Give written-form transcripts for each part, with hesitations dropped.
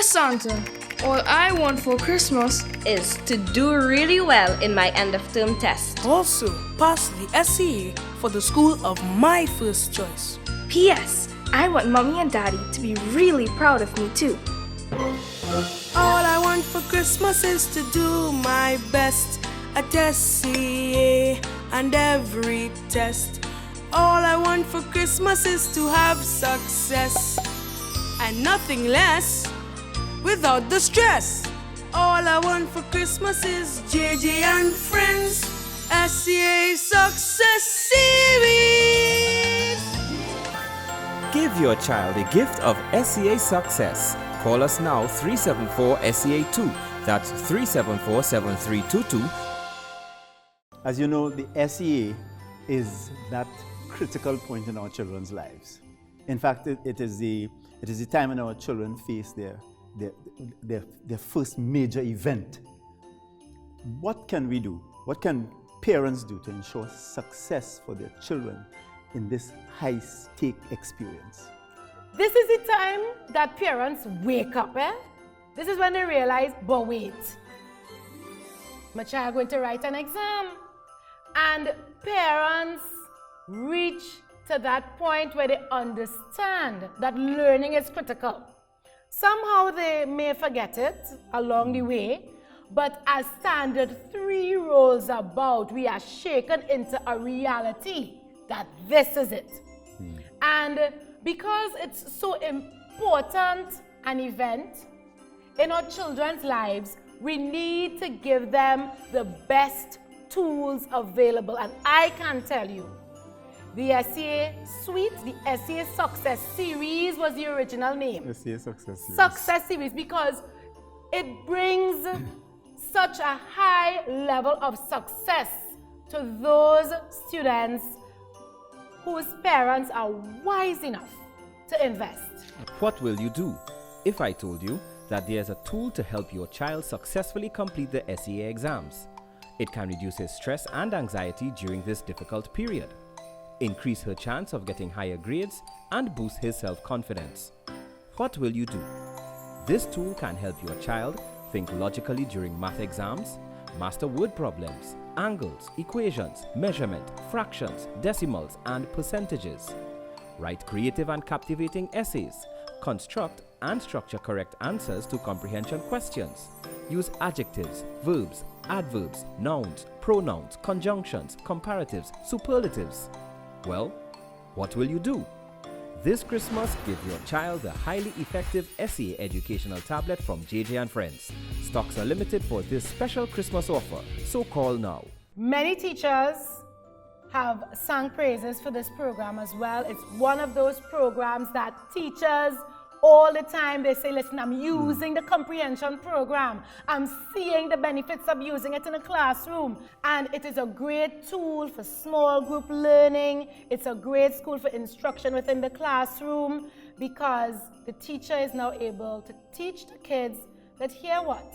Santa, all I want for Christmas is to do really well in my end-of-term test. Also, pass the SEA for the school of my first choice. P.S. I want Mommy and Daddy to be really proud of me too. All I want for Christmas is to do my best at SEA and every test. All I want for Christmas is to have success and nothing less without the stress. All I want for Christmas is JJ&Friends SEA Success Series. Give your child a gift of SEA success. Call us now 374-SEA2. That's 374-7322. As you know, the SEA is that critical point in our children's lives. In fact, it is the time when our children face their first major event. What can we do? What can parents do to ensure success for their children in this high-stake experience? This is the time that parents wake up, This is when they realize, but wait, my child going to write an exam. And parents reach to that point where they understand that learning is critical. Somehow they may forget it along the way, but as Standard 3 rolls about, we are shaken into a reality that this is it. And because it's so important an event in our children's lives, we need to give them the best tools available. And I can tell you, the SEA Suite, the SEA Success Series was the original name. SEA Success Series. Success Series, because it brings such a high level of success to those students whose parents are wise enough to invest. What will you do if I told you that there's a tool to help your child successfully complete the SEA exams? It can reduce his stress and anxiety during this difficult period, increase her chance of getting higher grades, and boost his self-confidence. What will you do? This tool can help your child think logically during math exams, master word problems, angles, equations, measurement, fractions, decimals, and percentages. Write creative and captivating essays. Construct and structure correct answers to comprehension questions. Use adjectives, verbs, adverbs, nouns, pronouns, conjunctions, comparatives, superlatives. Well, what will you do? This Christmas, give your child the highly effective SEA educational tablet from JJ&Friends. Stocks are limited for this special Christmas offer, so call now. Many teachers have sung praises for this program as well. It's one of those programs that teachers all the time, they say, listen, I'm using the comprehension program. I'm seeing the benefits of using it in the classroom. And it is a great tool for small group learning. It's a great tool for instruction within the classroom, because the teacher is now able to teach the kids that, hear what?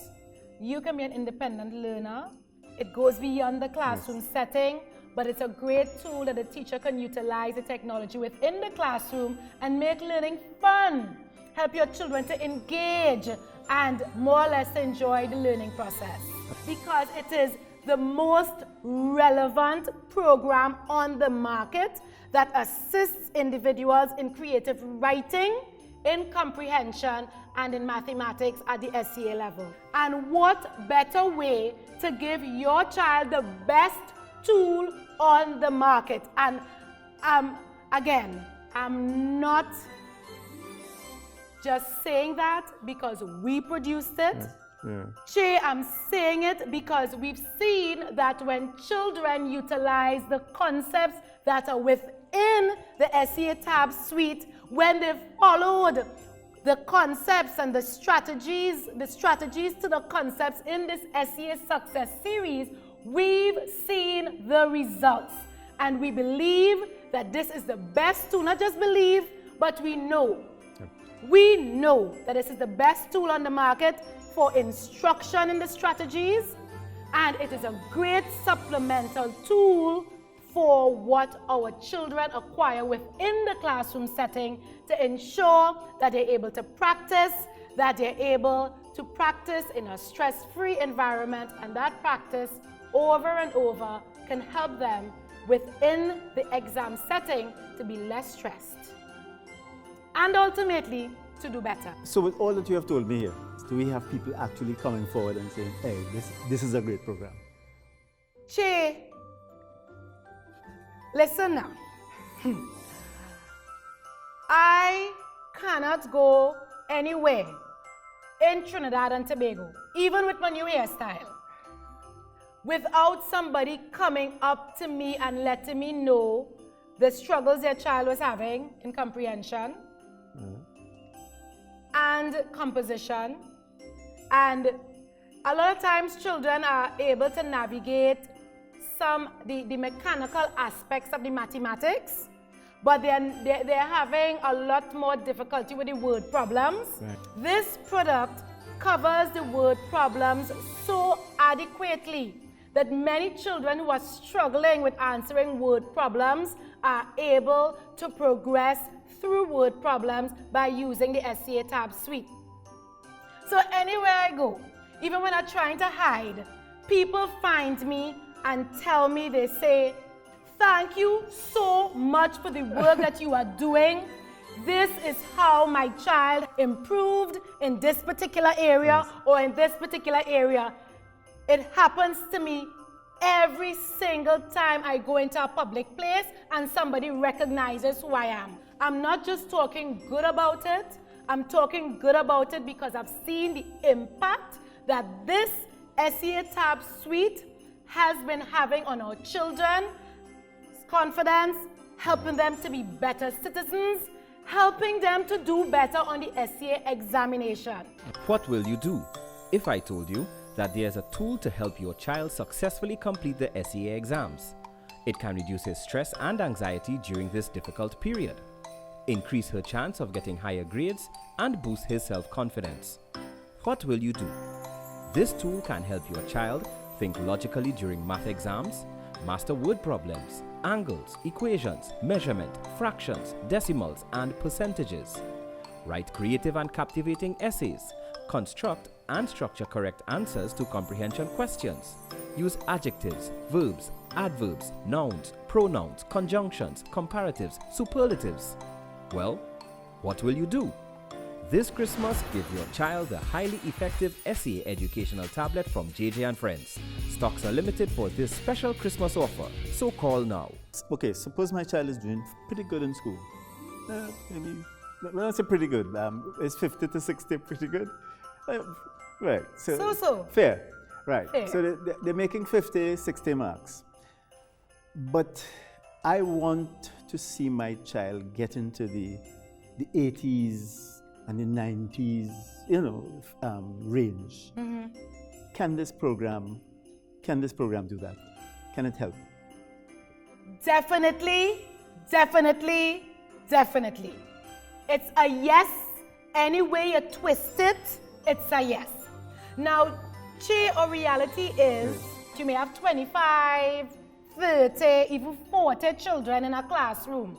You can be an independent learner. It goes beyond the classroom setting, but it's a great tool that the teacher can utilize the technology within the classroom and make learning fun. Help your children to engage and more or less enjoy the learning process, because it is the most relevant program on the market that assists individuals in creative writing, in comprehension, and in mathematics at the SEA level. And what better way to give your child the best tool on the market? And again, I'm not just saying that because we produced it. Che, I'm saying it because we've seen that when children utilize the concepts that are within the SEA Tab Suite, when they've followed the concepts and the strategies to the concepts in this SEA Success Series, we've seen the results. And we believe that this is the best tool, not just believe, but we know. We know that this is the best tool on the market for instruction in the strategies, and it is a great supplemental tool for what our children acquire within the classroom setting to ensure that they're able to practice that they're able to practice in a stress-free environment, and that practice over and over can help them within the exam setting to be less stressed and ultimately to do better. So with all that you have told me here, do we have people actually coming forward and saying, hey, this is a great program? Che, listen now. I cannot go anywhere in Trinidad and Tobago, even with my new hairstyle, without somebody coming up to me and letting me know the struggles their child was having in comprehension and composition. And a lot of times children are able to navigate the mechanical aspects of the mathematics, but they're having a lot more difficulty with the word problems. Right. This product covers the word problems so adequately that many children who are struggling with answering word problems are able to progress through word problems by using the SCA Tab suite. So anywhere I go, even when I'm trying to hide, people find me and tell me, they say, thank you so much for the work that you are doing. This is how my child improved in this particular area or in this particular area. It happens to me every single time I go into a public place and somebody recognizes who I am. I'm not just talking good about it. I'm talking good about it because I've seen the impact that this SCA Tab suite has been having on our children, confidence, helping them to be better citizens, helping them to do better on the SCA examination. What will you do if I told you that there's a tool to help your child successfully complete the SEA exams? It can reduce his stress and anxiety during this difficult period, increase her chance of getting higher grades, and boost his self-confidence. What will you do? This tool can help your child think logically during math exams, master word problems, angles, equations, measurement, fractions, decimals, and percentages. Write creative and captivating essays. Construct and structure correct answers to comprehension questions. Use adjectives, verbs, adverbs, nouns, pronouns, conjunctions, comparatives, superlatives. Well, what will you do? This Christmas, give your child a highly effective SEA educational tablet from JJ&Friends. Stocks are limited for this special Christmas offer, so call now. Okay, suppose my child is doing pretty good in school. Maybe, when I say pretty good, is 50 to 60 pretty good? Right. So. Fair. Right. Fair. So they're making 50, 60 marks. But I want to see my child get into the 80s and the 90s, range. Mm-hmm. Can this program do that? Can it help? Definitely, definitely, definitely. It's a yes. Any way you twist it, it's a yes. Now, Che, or reality is you may have 25, 30, even 40 children in a classroom.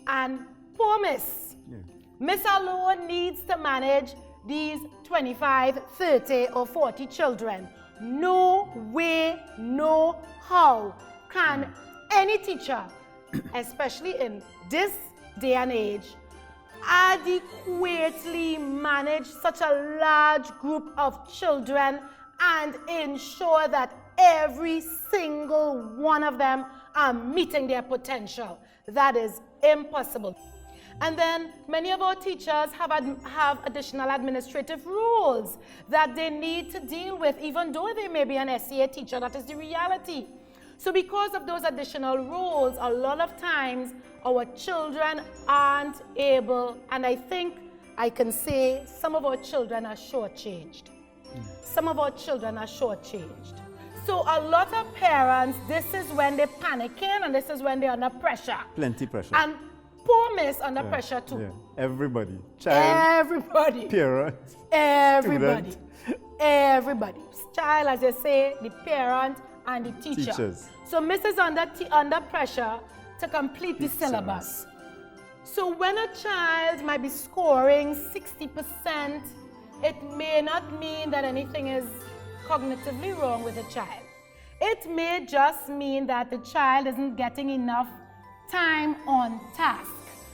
And poor Miss. Yeah. Miss alone needs to manage these 25, 30, or 40 children. No way, no how can any teacher, especially in this day and age, adequately manage such a large group of children and ensure that every single one of them are meeting their potential. That is impossible. And then many of our teachers have additional administrative roles that they need to deal with, even though they may be an SCA teacher. That is the reality. So because of those additional roles, a lot of times our children aren't able, and I think I can say some of our children are shortchanged. Some of our children are shortchanged. So a lot of parents, this is when they're panicking and this is when they're under pressure. Plenty pressure. And poor Miss under pressure too. Yeah. Everybody. Child. Everybody. Parents. Everybody. Student. Everybody. Child, as they say, the parent and the teacher. Teachers. So Miss is under pressure to complete the syllabus. So when a child might be scoring 60% it may not mean that anything is cognitively wrong with the child. It may just mean that the child isn't getting enough time on task.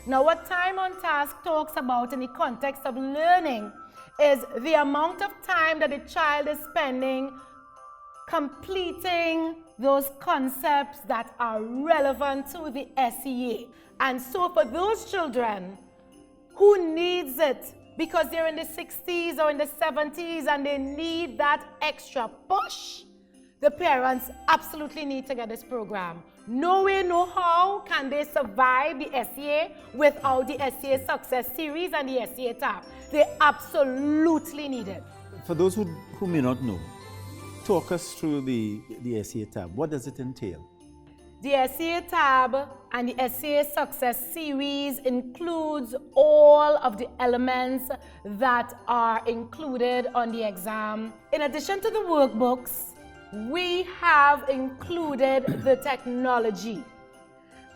Now, what time on task talks about in the context of learning is the amount of time that the child is spending completing those concepts that are relevant to the SEA. And so for those children who needs it because they're in the 60s or in the 70s and they need that extra push, the parents absolutely need to get this program. No way, no how can they survive the SEA without the SEA Success Series and the SEA tab. They absolutely need it. For those who may not know, talk us through the SEA tab. What does it entail? The SEA tab and the SEA Success Series includes all of the elements that are included on the exam. In addition to the workbooks, we have included the technology.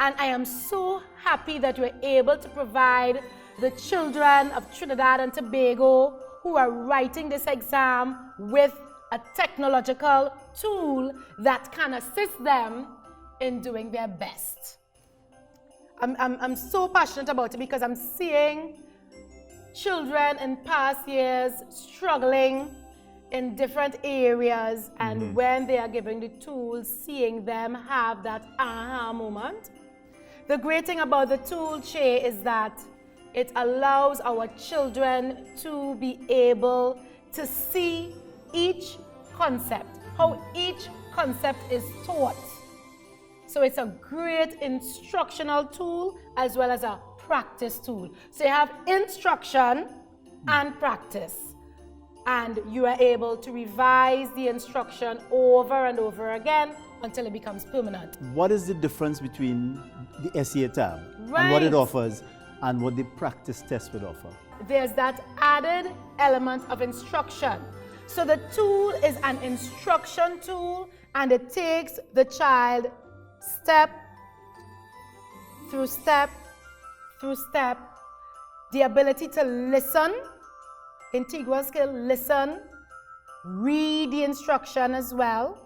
And I am so happy that we're able to provide the children of Trinidad and Tobago who are writing this exam with a technological tool that can assist them in doing their best. I'm so passionate about it because I'm seeing children in past years struggling in different areas, and when they are given the tools, seeing them have that aha moment. The great thing about the tool, Che, is that it allows our children to be able to see each concept, how each concept is taught. So it's a great instructional tool as well as a practice tool. So you have instruction and practice, and you are able to revise the instruction over and over again until it becomes permanent. What is the difference between the SEA tab and what it offers and what the practice test would offer? There's that added element of instruction. So the tool is an instruction tool, and it takes the child step through step through step. The ability to listen, integral skill, listen, read the instruction as well,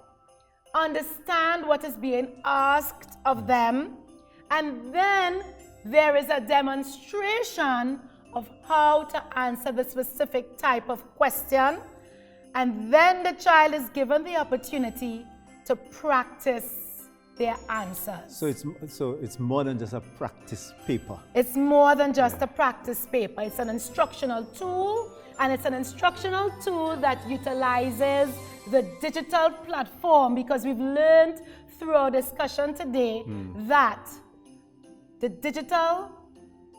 understand what is being asked of them, and then there is a demonstration of how to answer the specific type of question, and then the child is given the opportunity to practice their answers. So it's more than just a practice paper. It's more than just a practice paper. It's an instructional tool, and it's an instructional tool that utilizes the digital platform, because we've learned through our discussion today that the digital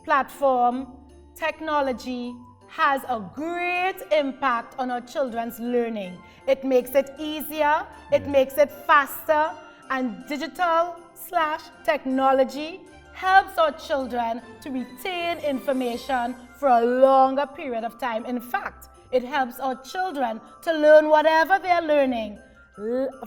platform technology has a great impact on our children's learning. It makes it easier, it makes it faster, and digital/technology helps our children to retain information for a longer period of time. In fact, it helps our children to learn whatever they're learning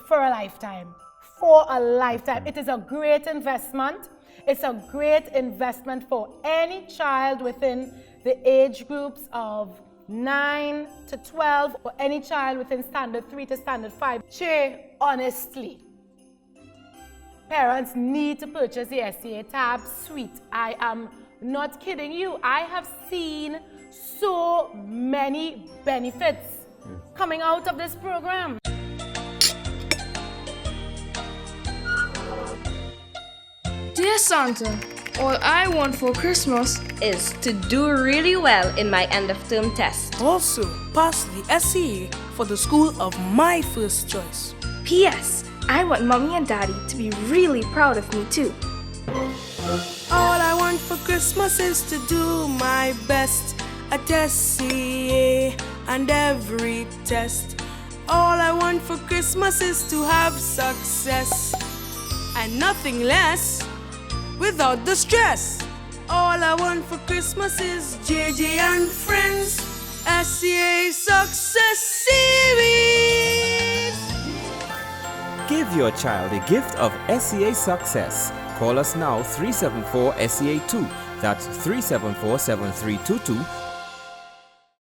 for a lifetime. For a lifetime. It is a great investment. It's a great investment for any child within the age groups of 9 to 12, or any child within standard 3 to standard 5. Che, honestly, parents need to purchase the SEA tab suite. I am not kidding you. I have seen so many benefits coming out of this program. Dear Santa, all I want for Christmas Is to do really well in my end of term test. Also, pass the SEA for the school of my first choice. P.S. I want Mommy and Daddy to be really proud of me too. All I want for Christmas is to do my best at SEA and every test. All I want for Christmas is to have success and nothing less without the stress. All I want for Christmas is JJ&Friends SEA Success Series. Give your child a gift of SEA success. Call us now 374 SEA2. That's 374 7322,